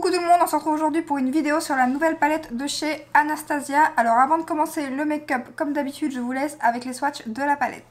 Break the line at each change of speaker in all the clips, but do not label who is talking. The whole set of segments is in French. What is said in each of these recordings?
Coucou tout le monde, on se retrouve aujourd'hui pour une vidéo sur la nouvelle palette de chez Anastasia. Alors avant de commencer le make-up, comme d'habitude, je vous laisse avec les swatchs de la palette.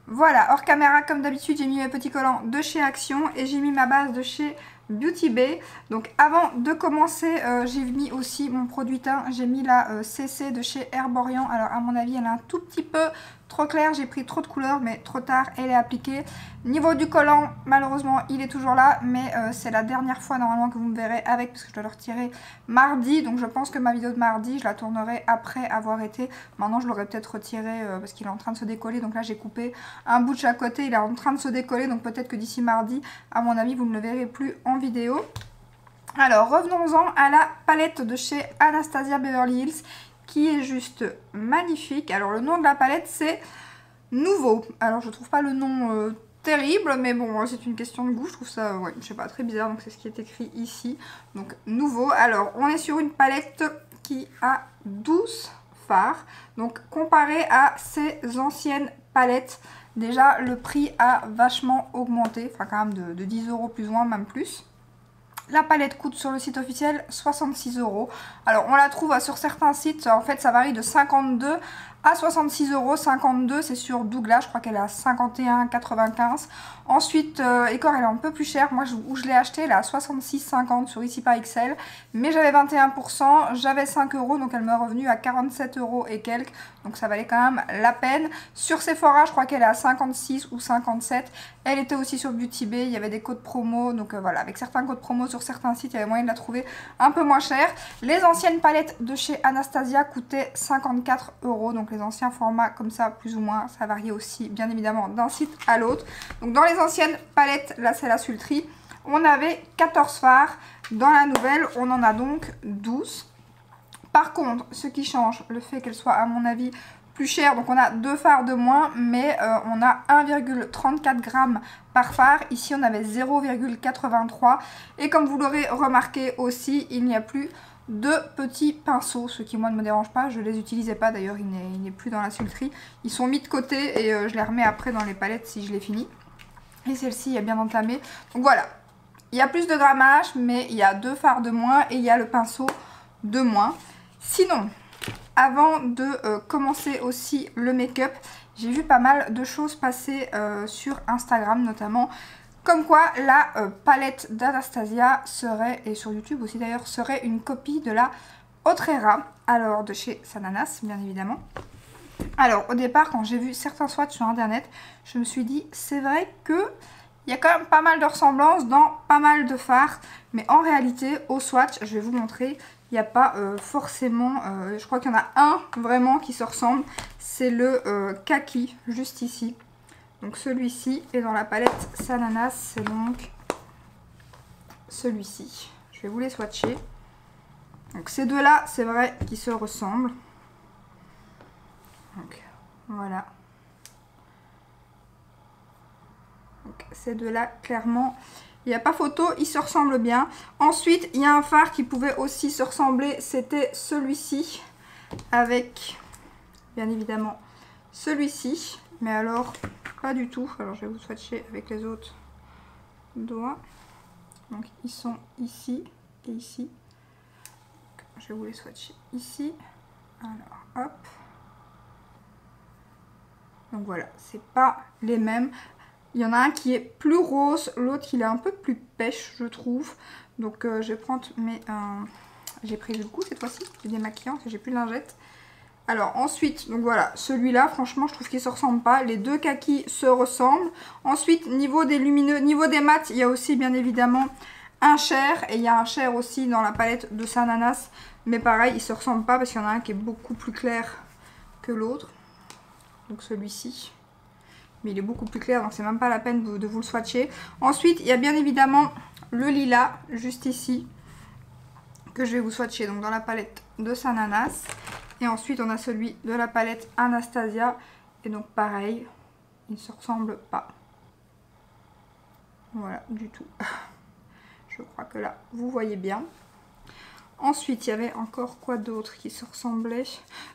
Voilà, hors caméra, comme d'habitude, j'ai mis mes petits collants de chez Action et j'ai mis ma base de chez Beauty Bay. Donc avant de commencer, j'ai mis aussi mon produit teint. J'ai mis la CC de chez Herborian. Alors à mon avis, elle est un tout petit peu trop claire. J'ai pris trop de couleurs, mais trop tard, elle est appliquée. Niveau du collant, malheureusement, il est toujours là. Mais c'est la dernière fois normalement que vous me verrez avec, parce que je dois le retirer mardi. Donc je pense que ma vidéo de mardi, je la tournerai après avoir été. Maintenant, je l'aurais peut-être retiré parce qu'il est en train de se décoller. Donc là, j'ai coupé un bout de chaque côté. Il est en train de se décoller. Donc peut-être que d'ici mardi, à mon avis, vous ne le verrez plus en vidéo. Alors revenons-en à la palette de chez Anastasia Beverly Hills qui est juste magnifique. Alors le nom de la palette c'est Nouveau. Alors je trouve pas le nom terrible, mais bon c'est une question de goût, je trouve ça ouais, je sais pas, très bizarre, donc c'est ce qui est écrit ici. Donc Nouveau. Alors on est sur une palette qui a 12 fards. Donc comparé à ces anciennes palettes, déjà le prix a vachement augmenté, enfin quand même de 10 € plus ou moins, même plus. La palette coûte sur le site officiel 66 €. Alors on la trouve sur certains sites, en fait ça varie de 52 à 66 €. 52 c'est sur Douglas, je crois qu'elle est à 51,95 €. Ensuite Ecor elle est un peu plus chère. Moi où je l'ai acheté elle est à 66,50 € sur ici par XL. Mais j'avais 21%, j'avais 5 €, donc elle m'est revenue à 47 € et quelques. Donc ça valait quand même la peine. Sur Sephora je crois qu'elle est à 56 ou 57. Elle était aussi sur Beauty Bay, il y avait des codes promo. Donc voilà, avec certains codes promo sur certains sites, il y avait moyen de la trouver un peu moins chère. Les anciennes palettes de chez Anastasia coûtaient 54 €. Donc les anciens formats comme ça, plus ou moins, ça variait aussi bien évidemment d'un site à l'autre. Donc dans les anciennes palettes, là c'est la Sultry, on avait 14 fards. Dans la nouvelle, on en a donc 12. Par contre, ce qui change, le fait qu'elle soit à mon avis plus chère, donc on a 2 fards de moins, mais on a 1,34 g par phare. Ici on avait 0,83. Et comme vous l'aurez remarqué aussi, il n'y a plus de petits pinceaux, ce qui moi ne me dérange pas, je les utilisais pas d'ailleurs, il n'est plus dans la Sultry. Ils sont mis de côté et je les remets après dans les palettes si je les finis. Et celle-ci est bien entamée. Donc voilà, il y a plus de grammage, mais il y a 2 fards de moins et il y a le pinceau de moins. Sinon, avant de commencer aussi le make-up, j'ai vu pas mal de choses passer sur Instagram notamment. Comme quoi la palette d'Anastasia serait, et sur YouTube aussi d'ailleurs, serait une copie de la Autrera. Alors de chez Sananas bien évidemment. Alors au départ quand j'ai vu certains swatchs sur internet, je me suis dit c'est vrai que il y a quand même pas mal de ressemblances dans pas mal de fards. Mais en réalité au swatch, je vais vous montrer, il n'y a pas forcément, je crois qu'il y en a un vraiment qui se ressemble. C'est le kaki juste ici. Donc celui-ci est dans la palette Sananas, c'est donc celui-ci. Je vais vous les swatcher. Donc ces deux-là, c'est vrai qu'ils se ressemblent. Donc voilà. Donc ces deux-là, clairement, il n'y a pas photo, ils se ressemblent bien. Ensuite, il y a un fard qui pouvait aussi se ressembler, c'était celui-ci. Avec, bien évidemment, celui-ci. Mais alors, pas du tout. Alors, je vais vous swatcher avec les autres doigts. Donc, ils sont ici et ici. Donc, je vais vous les swatcher ici. Alors, hop. Donc, voilà, c'est pas les mêmes. Il y en a un qui est plus rose, l'autre il est un peu plus pêche, je trouve. Donc, je vais prendre mes... j'ai pris du coup cette fois-ci, c'est démaquillant, j'ai plus de lingettes. Alors ensuite, donc voilà, celui-là, franchement, je trouve qu'il ne se ressemble pas. Les deux kakis se ressemblent. Ensuite, niveau des lumineux, niveau des mats, il y a aussi bien évidemment un cher. Et il y a un cher aussi dans la palette de Sananas. Mais pareil, ils ne se ressemblent pas parce qu'il y en a un qui est beaucoup plus clair que l'autre. Donc celui-ci. Mais il est beaucoup plus clair, donc c'est même pas la peine de vous le swatcher. Ensuite, il y a bien évidemment le lilas, juste ici, que je vais vous swatcher donc dans la palette de Sananas. Et ensuite, on a celui de la palette Anastasia. Et donc pareil, ils ne se ressemblent pas. Voilà, du tout. Je crois que là, vous voyez bien. Ensuite, il y avait encore quoi d'autre qui se ressemblait?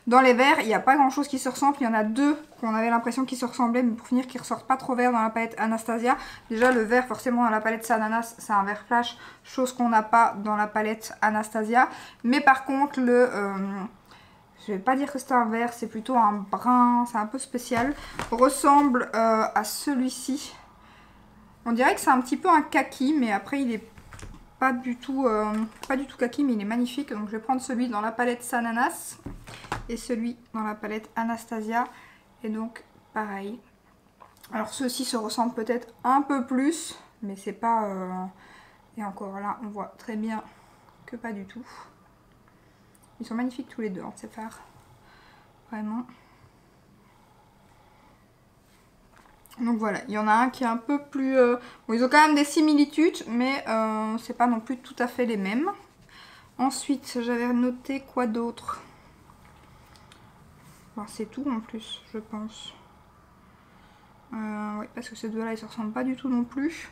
Dans les verts, il n'y a pas grand chose qui se ressemble. Il y en a deux qu'on avait l'impression qu'ils se ressemblaient, mais pour finir, qui ne ressortent pas trop vert dans la palette Anastasia. Déjà, le vert, forcément, dans la palette Sananas, c'est un vert flash, chose qu'on n'a pas dans la palette Anastasia. Mais par contre, le... je vais pas dire que c'est un vert, c'est plutôt un brun, c'est un peu spécial. Ressemble à celui-ci. On dirait que c'est un petit peu un kaki, mais après, il est pas du tout kaki, mais il est magnifique. Donc je vais prendre celui dans la palette Sananas et celui dans la palette Anastasia. Et donc pareil. Alors ceux-ci se ressemblent peut-être un peu plus, mais c'est pas... Et encore là, on voit très bien que pas du tout. Ils sont magnifiques tous les deux, hein, ces fards. Vraiment. Donc voilà, il y en a un qui est un peu plus... Bon, ils ont quand même des similitudes, mais c'est pas non plus tout à fait les mêmes. Ensuite, j'avais noté quoi d'autre? Bon, c'est tout en plus, je pense. Oui, parce que ces deux-là, ils se ressemblent pas du tout non plus.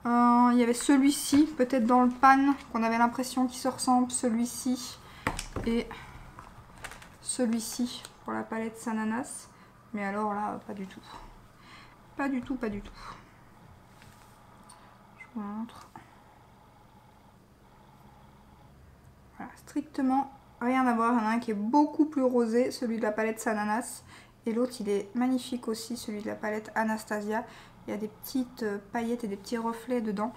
Il y avait celui-ci, peut-être dans le pan, qu'on avait l'impression qu'il se ressemble. Celui-ci et celui-ci pour la palette Sananas. Mais alors là, pas du tout. Pas du tout, pas du tout. Je vous montre. Voilà, strictement rien à voir. Il y en a un qui est beaucoup plus rosé, celui de la palette Sananas. Et l'autre, il est magnifique aussi, celui de la palette Anastasia. Il y a des petites paillettes et des petits reflets dedans.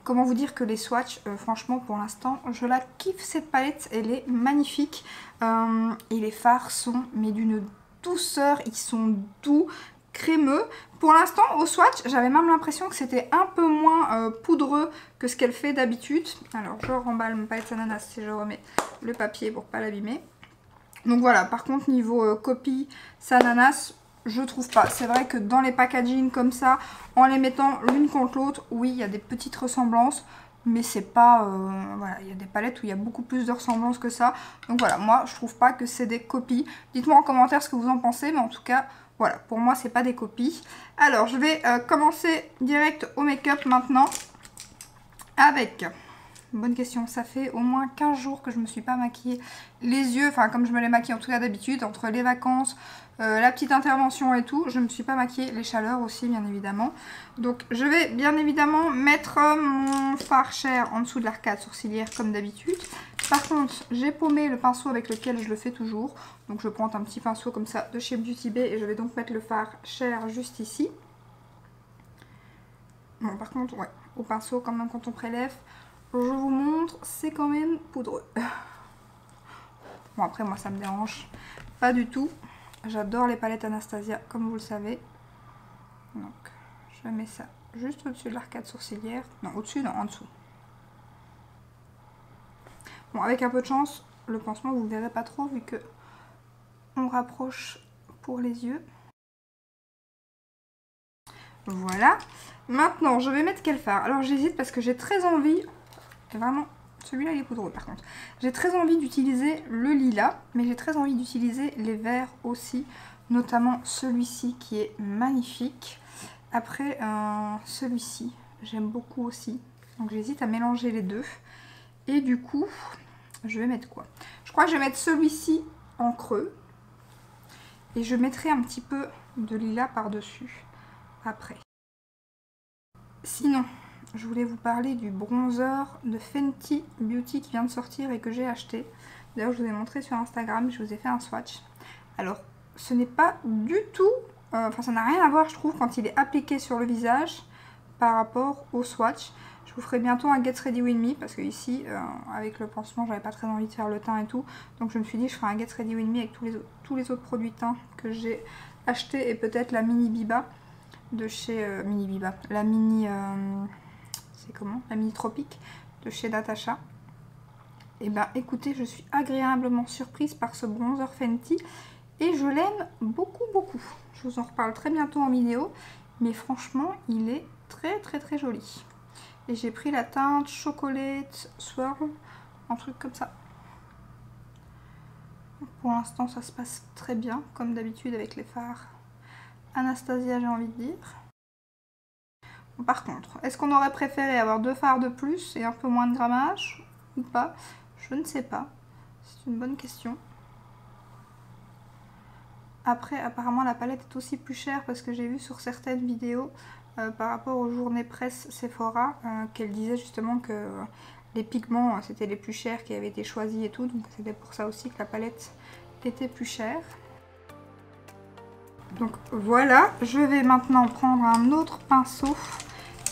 Comment vous dire que les swatchs, franchement, pour l'instant, je la kiffe cette palette. Elle est magnifique. Et les fards sont, mais d'une douceur, ils sont doux, crémeux. Pour l'instant, au swatch, j'avais même l'impression que c'était un peu moins poudreux que ce qu'elle fait d'habitude. Alors, je remballe ma palette Ananas si je remets le papier pour pas l'abîmer. Donc voilà, par contre, niveau copie Sananas, je trouve pas. C'est vrai que dans les packaging comme ça, en les mettant l'une contre l'autre, oui, il y a des petites ressemblances. Mais c'est pas... voilà, il y a des palettes où il y a beaucoup plus de ressemblances que ça. Donc voilà, moi, je trouve pas que c'est des copies. Dites-moi en commentaire ce que vous en pensez, mais en tout cas... Voilà, pour moi, c'est pas des copies. Alors, je vais commencer direct au make-up maintenant. Avec... Bonne question. Ça fait au moins 15 jours que je me suis pas maquillée les yeux. Enfin, comme je me les maquille en tout cas d'habitude. Entre les vacances, la petite intervention et tout. Je me suis pas maquillée. Les chaleurs aussi, bien évidemment. Donc, je vais bien évidemment mettre mon fard Cher en dessous de l'arcade sourcilière comme d'habitude. Par contre, j'ai paumé le pinceau avec lequel je le fais toujours. Donc je prends un petit pinceau comme ça de chez Beauty Bay et je vais donc mettre le fard Cher juste ici. Bon, par contre, ouais, au pinceau quand même quand on prélève, je vous montre, c'est quand même poudreux. Bon, après moi ça me dérange pas du tout. J'adore les palettes Anastasia comme vous le savez. Donc je mets ça juste au-dessus de l'arcade sourcilière. Non, au-dessus, non, en dessous. Bon, avec un peu de chance, le pansement vous ne verrez pas trop vu que on rapproche pour les yeux. Voilà. Maintenant, je vais mettre quel fard? Alors j'hésite parce que j'ai très envie, et vraiment, celui-là il est poudreux par contre. J'ai très envie d'utiliser le lilas, mais j'ai très envie d'utiliser les verts aussi, notamment celui-ci qui est magnifique. Après, celui-ci, j'aime beaucoup aussi. Donc j'hésite à mélanger les deux. Et du coup, je vais mettre quoi? Je crois que je vais mettre celui-ci en creux. Et je mettrai un petit peu de lilas par-dessus après. Sinon, je voulais vous parler du bronzer de Fenty Beauty qui vient de sortir et que j'ai acheté. D'ailleurs, je vous ai montré sur Instagram, je vous ai fait un swatch. Alors, ce n'est pas du tout... Enfin, ça n'a rien à voir, je trouve, quand il est appliqué sur le visage par rapport au swatch. Je vous ferai bientôt un Get Ready With Me parce que ici, avec le pansement, j'avais pas très envie de faire le teint et tout. Donc je me suis dit, je ferai un Get Ready With Me avec tous les autres produits teint que j'ai acheté et peut-être la mini Biba de chez Mini Biba. La mini... c'est comment? La mini Tropique de chez Natasha. Et ben écoutez, je suis agréablement surprise par ce bronzer Fenty et je l'aime beaucoup beaucoup. Je vous en reparle très bientôt en vidéo, mais franchement, il est très très très joli. Et j'ai pris la teinte Chocolate Swirl, un truc comme ça. Pour l'instant, ça se passe très bien, comme d'habitude avec les fards Anastasia, j'ai envie de dire. Bon, par contre, est-ce qu'on aurait préféré avoir 2 fards de plus et un peu moins de grammage ou pas? Je ne sais pas. C'est une bonne question. Après, apparemment, la palette est aussi plus chère parce que j'ai vu sur certaines vidéos par rapport aux journées presse Sephora qu'elle disait justement que les pigments c'était les plus chers qui avaient été choisis et tout. Donc c'était pour ça aussi que la palette était plus chère. Donc voilà, je vais maintenant prendre un autre pinceau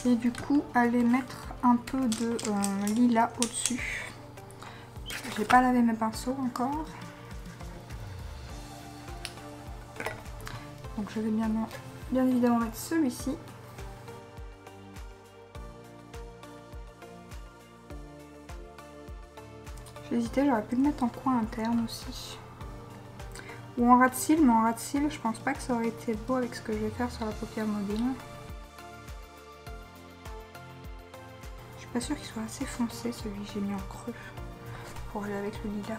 et du coup aller mettre un peu de lilas au-dessus. J'ai pas lavé mes pinceaux encore. Donc je vais bien évidemment mettre celui-ci. J'ai hésité, j'aurais pu le mettre en coin interne aussi. Ou en ras de cils, mais en ras de cils, je pense pas que ça aurait été beau avec ce que je vais faire sur la paupière mobile. Je suis pas sûre qu'il soit assez foncé celui que j'ai mis en creux pour aller avec le lilas.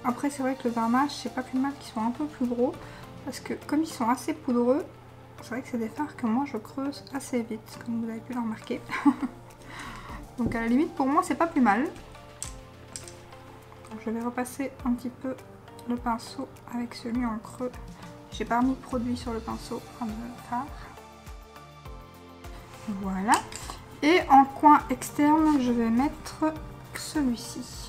Après c'est vrai que le grammage, c'est pas plus mal qu'ils soient un peu plus gros parce que comme ils sont assez poudreux, c'est vrai que c'est des fards que moi je creuse assez vite, comme vous avez pu le remarquer. Donc à la limite pour moi c'est pas plus mal. Donc, je vais repasser un petit peu le pinceau avec celui en creux. J'ai pas mis de produit sur le pinceau comme fard. Voilà. Et en coin externe je vais mettre celui-ci.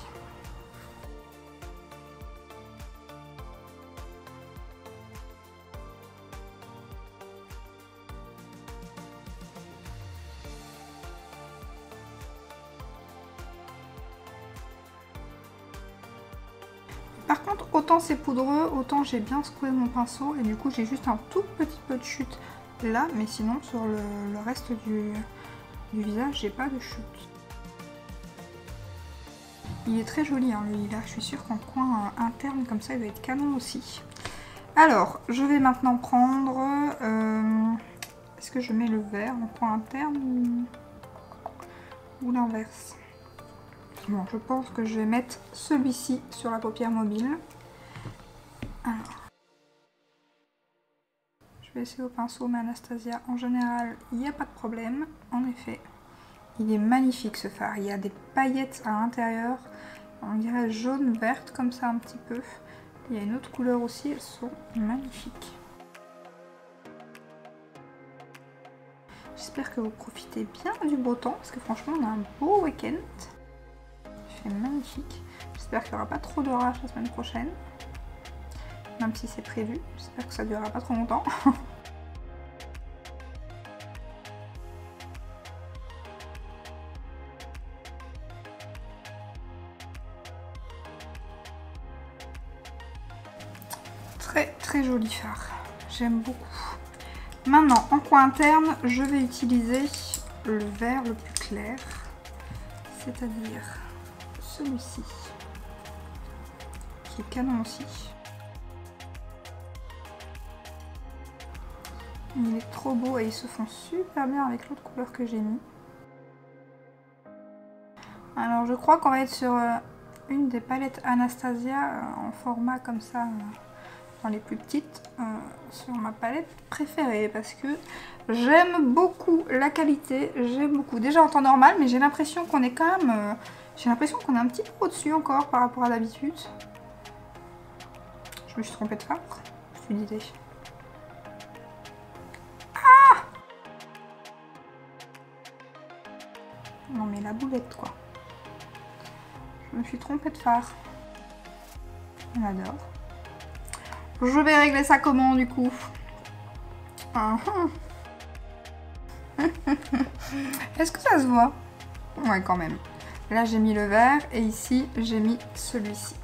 Par contre, autant c'est poudreux, autant j'ai bien secoué mon pinceau et du coup j'ai juste un tout petit peu de chute là, mais sinon sur le reste du visage, j'ai pas de chute. Il est très joli hein, le lilas, je suis sûre qu'en coin interne comme ça il doit être canon aussi. Alors, je vais maintenant prendre... est-ce que je mets le vert en coin interne ou l'inverse? Bon, je pense que je vais mettre celui-ci sur la paupière mobile. Alors, je vais essayer au pinceau, mais Anastasia, en général, il n'y a pas de problème. En effet, il est magnifique ce fard. Il y a des paillettes à l'intérieur, on dirait jaune-verte comme ça un petit peu. Il y a une autre couleur aussi, elles sont magnifiques. J'espère que vous profitez bien du beau temps, parce que franchement, on a un beau week-end. Magnifique. J'espère qu'il n'y aura pas trop d'orage la semaine prochaine. Même si c'est prévu. J'espère que ça ne durera pas trop longtemps. Très joli fard. J'aime beaucoup. Maintenant, en coin interne, je vais utiliser le vert le plus clair. C'est-à-dire celui-ci, qui est canon aussi. Il est trop beau et il se fond super bien avec l'autre couleur que j'ai mis. Alors je crois qu'on va être sur une des palettes Anastasia en format comme ça, dans les plus petites, sur ma palette préférée parce que j'aime beaucoup la qualité, j'aime beaucoup. Déjà en temps normal, mais j'ai l'impression qu'on est quand même... j'ai l'impression qu'on est un petit peu au-dessus encore par rapport à d'habitude. Je me suis trompée de fard. C'est une idée. Ah! Non mais la boulette quoi. Je me suis trompée de fard. On adore. Je vais régler ça comment du coup? Est-ce que ça se voit? Ouais quand même. Là j'ai mis le vert et ici j'ai mis celui-ci.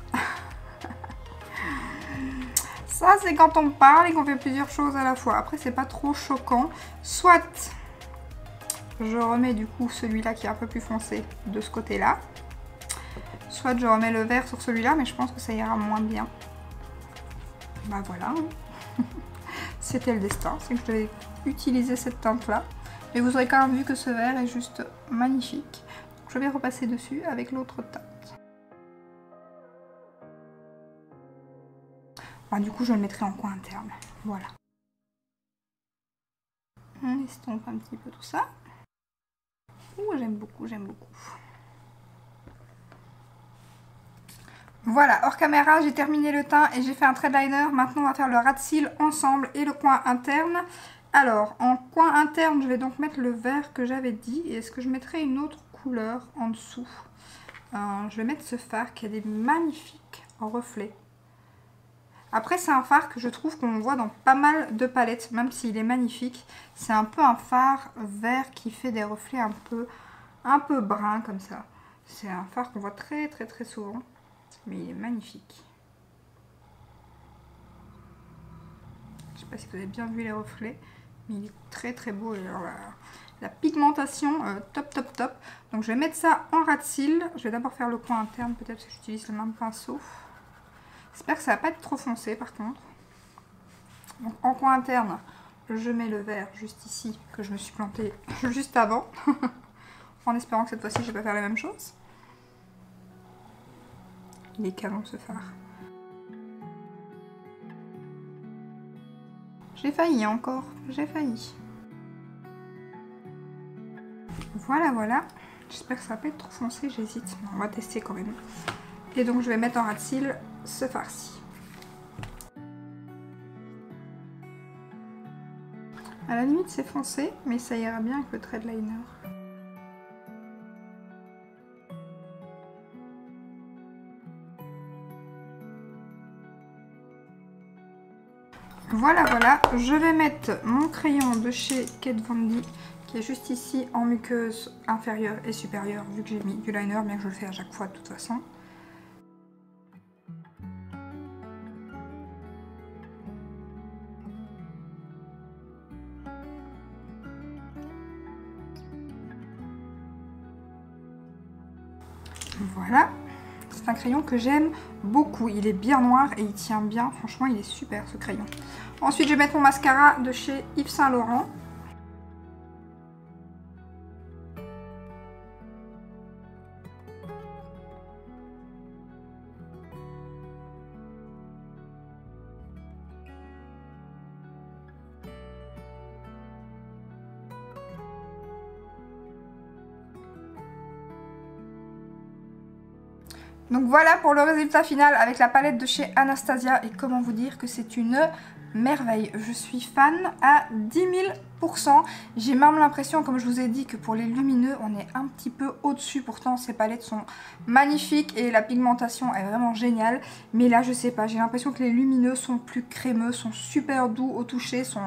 Ça c'est quand on parle et qu'on fait plusieurs choses à la fois. Après c'est pas trop choquant. Soit je remets du coup celui-là qui est un peu plus foncé de ce côté-là. Soit je remets le vert sur celui-là, mais je pense que ça ira moins bien. Bah voilà. C'était le destin, c'est que je devais utiliser cette teinte-là. Mais vous aurez quand même vu que ce vert est juste magnifique. Je vais repasser dessus avec l'autre teinte. Enfin, du coup, je le mettrai en coin interne. Voilà. On estompe un petit peu tout ça. Ouh, j'aime beaucoup, j'aime beaucoup. Voilà, hors caméra, j'ai terminé le teint et j'ai fait un trade liner. Maintenant, on va faire le ras de cils ensemble et le coin interne. Alors, en coin interne, je vais donc mettre le vert que j'avais dit. Et est-ce que je mettrai une autre couleur en dessous? Je vais mettre ce fard qui a des magnifiques reflets. Après, c'est un fard que je trouve qu'on voit dans pas mal de palettes, même s'il est magnifique. C'est un peu un fard vert qui fait des reflets un peu bruns comme ça. C'est un fard qu'on voit très souvent, mais il est magnifique. Je sais pas si vous avez bien vu les reflets, mais il est très beau. Et alors, la pigmentation, top. Donc je vais mettre ça en ras de cils. Je vais d'abord faire le coin interne, peut-être que j'utilise le même pinceau. J'espère que ça va pas être trop foncé par contre. Donc en coin interne, je mets le vert juste ici, que je me suis plantée juste avant. En espérant que cette fois-ci, je vais pas faire la même chose. Il est canon ce fard. J'ai failli encore, j'ai failli. Voilà. J'espère que ça va pas être trop foncé, j'hésite. On va tester quand même. Et donc je vais mettre en ras de cils ce fard-ci. À la limite c'est foncé, mais ça ira bien avec le trade liner. Voilà. Je vais mettre mon crayon de chez Kat Von D qui est juste ici en muqueuse inférieure et supérieure, vu que j'ai mis du liner, bien que je le fais à chaque fois de toute façon. Voilà, c'est un crayon que j'aime beaucoup, il est bien noir et il tient bien, franchement il est super ce crayon. Ensuite je vais mettre mon mascara de chez Yves Saint Laurent. Donc voilà pour le résultat final avec la palette de chez Anastasia. Et comment vous dire que c'est une merveille. Je suis fan à 10 000%. J'ai même l'impression, comme je vous ai dit, que pour les lumineux, on est un petit peu au-dessus. Pourtant, ces palettes sont magnifiques et la pigmentation est vraiment géniale. Mais là, je sais pas, j'ai l'impression que les lumineux sont plus crémeux, sont super doux au toucher, sont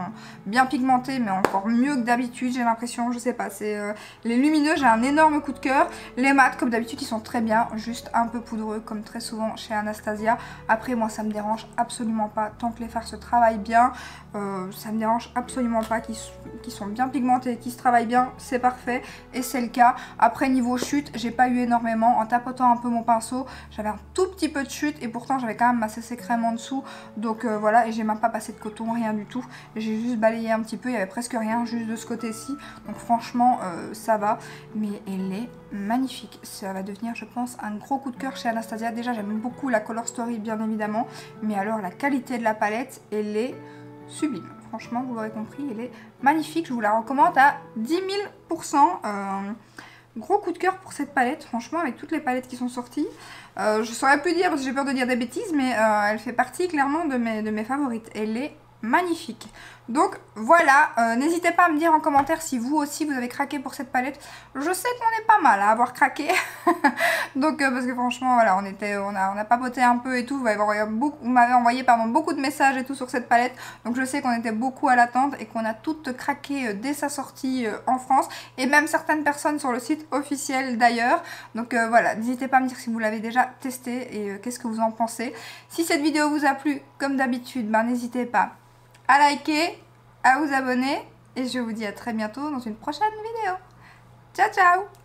bien pigmentés, mais encore mieux que d'habitude. J'ai l'impression, je sais pas, c'est les lumineux, j'ai un énorme coup de cœur. Les mats, comme d'habitude, ils sont très bien, juste un peu poudreux, comme très souvent chez Anastasia. Après, moi, ça me dérange absolument pas tant que les fards se travaillent bien. Ça me dérange absolument pas qu'ils sont bien pigmentés, qu'ils se travaillent bien, c'est parfait et c'est le cas. Après niveau chute, j'ai pas eu énormément. En tapotant un peu mon pinceau, j'avais un tout petit peu de chute et pourtant j'avais quand même ma CC crème en dessous. Donc voilà, et j'ai même pas passé de coton, rien du tout. J'ai juste balayé un petit peu, il y avait presque rien, juste de ce côté-ci. Donc franchement, ça va. Mais elle est magnifique. Ça va devenir, je pense, un gros coup de cœur chez Anastasia. Déjà, j'aime beaucoup la Color Story, bien évidemment. Mais alors, la qualité de la palette, elle est sublime. Franchement, vous l'aurez compris, elle est magnifique. Je vous la recommande à 10 000%. Gros coup de cœur pour cette palette, franchement, avec toutes les palettes qui sont sorties. Je saurais plus dire parce que j'ai peur de dire des bêtises, mais elle fait partie clairement de mes favorites. Elle est magnifique. Donc voilà, n'hésitez pas à me dire en commentaire si vous aussi vous avez craqué pour cette palette. Je sais qu'on est pas mal à avoir craqué. Donc parce que franchement voilà, on a papoté un peu et tout. Vous m'avez envoyé beaucoup de messages et tout sur cette palette. Donc je sais qu'on était beaucoup à l'attente et qu'on a toutes craqué dès sa sortie en France. Et même certaines personnes sur le site officiel d'ailleurs. Donc voilà, n'hésitez pas à me dire si vous l'avez déjà testé et qu'est-ce que vous en pensez. Si cette vidéo vous a plu, comme d'habitude, ben, n'hésitez pas à liker, à vous abonner et je vous dis à très bientôt dans une prochaine vidéo. Ciao ciao!